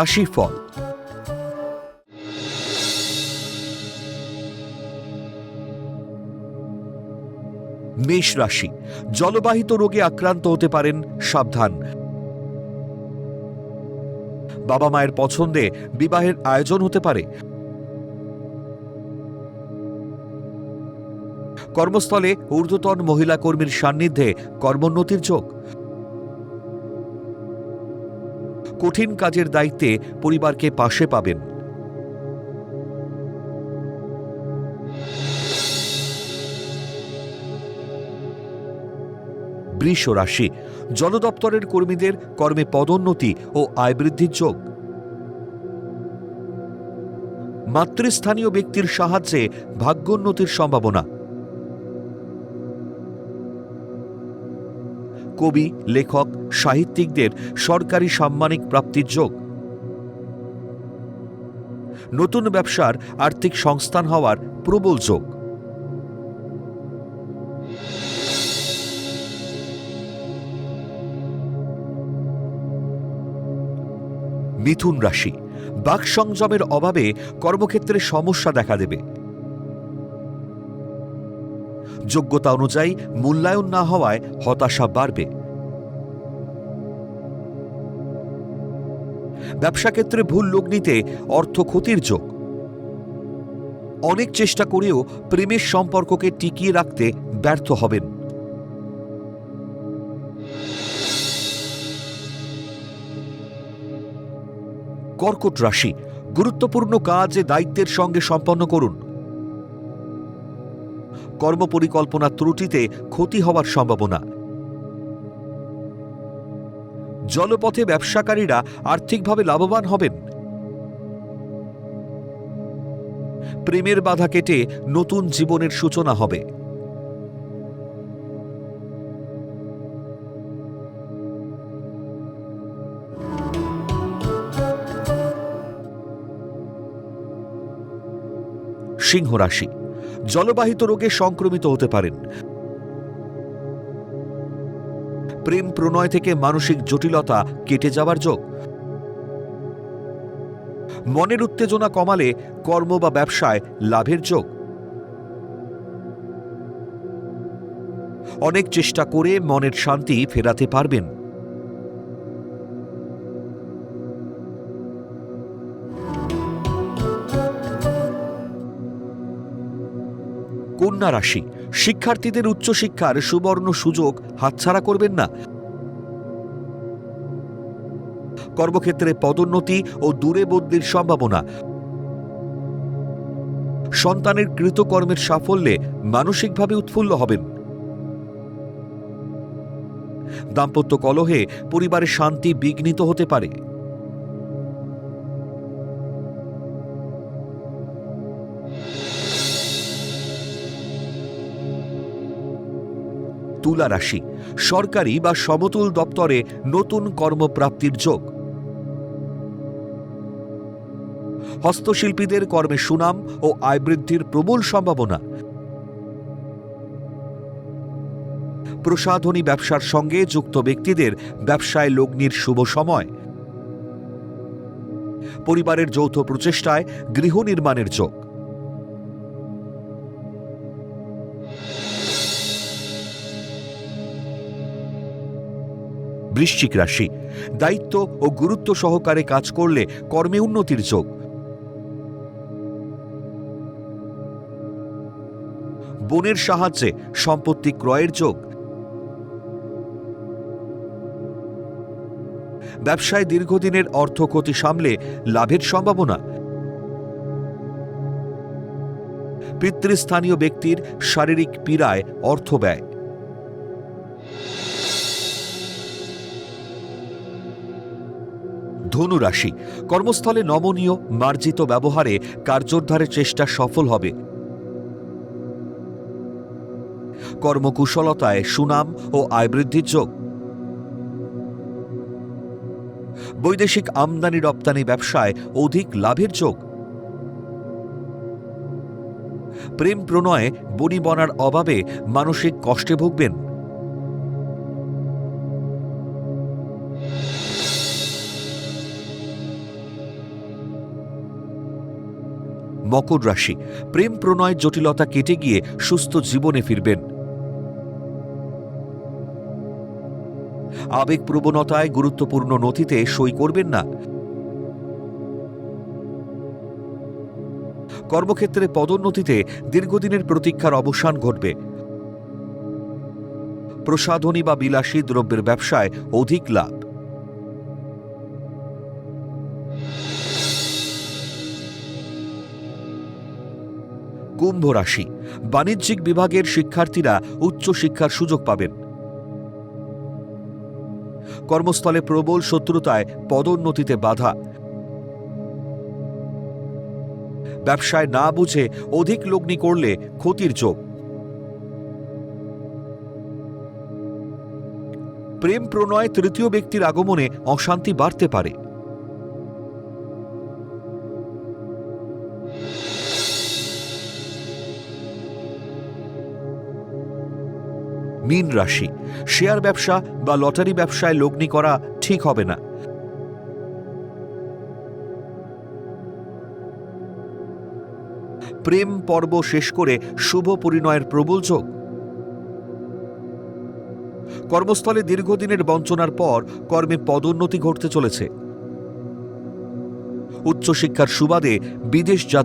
রাশিফল। মেষ রাশি, জলবাহিত রোগে আক্রান্ত হতে পারেন, সাবধান। বাবা মায়ের পছন্দে বিবাহের আয়োজন হতে পারে। কর্মস্থলে ঊর্ধ্বতন মহিলা কর্মীর সান্নিধ্যে কর্মোন্নতির যোগ। কঠিন কাজের দায়িত্বে পরিবারকে পাশে পাবেন। বৃষ রাশি, জন দপ্তরের কর্মীদের কর্মে পদোন্নতি ও আয় বৃদ্ধির যোগ। মাতৃস্থানীয় ব্যক্তির সাহায্যে ভাগ্যোন্নতির সম্ভাবনা। কবি, লেখক, সাহিত্যিকদের সরকারি সাম্মানিক প্রাপ্তির যোগ। নতুন ব্যবসার আর্থিক সংস্থান হওয়ার প্রবল যোগ। মিথুন রাশি, বাক সংযমের অভাবে কর্মক্ষেত্রে সমস্যা দেখা দেবে। যোগ্যতা অনুযায়ী মূল্যায়ন না হওয়ায় হতাশা বাড়বে। ব্যবসা ক্ষেত্রে ভুল লগ্নিতে অর্থ ক্ষতির যোগ। অনেক চেষ্টা করেও প্রেমের সম্পর্ককে টিকিয়ে রাখতে ব্যর্থ হবেন। কর্কট রাশি, গুরুত্বপূর্ণ কাজ দায়িত্বের সঙ্গে সম্পন্ন করুন। কর্মপরিকল্পনা ত্রুটিতে ক্ষতি হওয়ার সম্ভাবনা। জলপথে ব্যবসাকারীরা আর্থিকভাবে লাভবান হবেন। প্রেমের বাধা কেটে নতুন জীবনের সূচনা হবে। সিংহ রাশি, জলবাহিত রোগে সংক্রমিত হতে পারেন। প্রেম প্রণয় থেকে মানসিক জটিলতা কেটে যাওয়ার যোগ। মনের উত্তেজনা কমালে কর্ম বা ব্যবসায় লাভের যোগ। অনেক চেষ্টা করে মনের শান্তি ফেরাতে পারবেন। কন্যা রাশি, শিক্ষার্থীদের উচ্চশিক্ষার সুবর্ণ সুযোগ হাতছাড়া করবেন না। কর্মক্ষেত্রে পদোন্নতি ও দূরে বদলির সম্ভাবনা। সন্তানের কৃতকর্মের সাফল্যে মানসিকভাবে উৎফুল্ল হবেন। দাম্পত্য কলহে পরিবারের শান্তি বিঘ্নিত হতে পারে। তুলা রাশি, সরকারি বা সমতুল দপ্তরে নতুন কর্মপ্রাপ্তির যোগ। হস্তশিল্পীদের কর্মে সুনাম ও আয় বৃদ্ধির প্রবল সম্ভাবনা। প্রসাধনী ব্যবসার সঙ্গে যুক্ত ব্যক্তিদের ব্যবসায় লগ্নির শুভ সময়। পরিবারের যৌথ প্রচেষ্টায় গৃহ নির্মাণের যোগ। বৃশ্চিক রাশি, দায়িত্ব ও গুরুত্ব সহকারে কাজ করলে কর্মে উন্নতির যোগ। বোনের সাহায্যে সম্পত্তি ক্রয়ের যোগ। ব্যবসায় দীর্ঘদিনের অর্থ ক্ষতি সামলে লাভের সম্ভাবনা। পিতৃস্থানীয় ব্যক্তির শারীরিক পীড়ায় অর্থ ব্যয়। ধনু রাশি, কর্মস্থলে নমনীয় মার্জিত ব্যবহারে কার্যোদ্ধারের চেষ্টা সফল হবে। কর্মকুশলতায় সুনাম ও আয় বৃদ্ধির যোগ। বৈদেশিক আমদানি রপ্তানি ব্যবসায় অধিক লাভের যোগ। প্রেম প্রণয়ে বনিবনার অভাবে মানসিক কষ্টে ভুগবেন। মকর রাশি, প্রেম প্রণয়ের জটিলতা কেটে গিয়ে সুস্থ জীবনে ফিরবেন। আবেগপ্রবণতায় গুরুত্বপূর্ণ নথিতে সই করবেন না। কর্মক্ষেত্রে পদোন্নতিতে দীর্ঘদিনের প্রতীক্ষার অবসান ঘটবে। প্রসাধনী বা বিলাসী দ্রব্যের ব্যবসায় অধিক লাভ। কুম্ভ রাশি, বাণিজ্যিক বিভাগের শিক্ষার্থীরা উচ্চ শিক্ষার সুযোগ পাবেন। কর্মস্থলে প্রবল শত্রুতায় পদোন্নতিতে বাধা। ব্যবসায় না বুঝে অধিক লগ্নি করলে ক্ষতির যোগ। প্রেম প্রণয় তৃতীয় ব্যক্তির আগমনে অশান্তি বাড়তে পারে। মীন রাশি, শেয়ার ব্যবসা বা লটারি ব্যবসায় লগ্নি করা ঠিক হবে না। প্রেম পর্ব শেষ করে শুভ পরিণয়ের প্রবল যোগ। কর্মস্থলে দীর্ঘদিনের বঞ্চনার পর কর্মে পদোন্নতি ঘটতে চলেছে। উচ্চশিক্ষার সুবাদে বিদেশ যাত্রা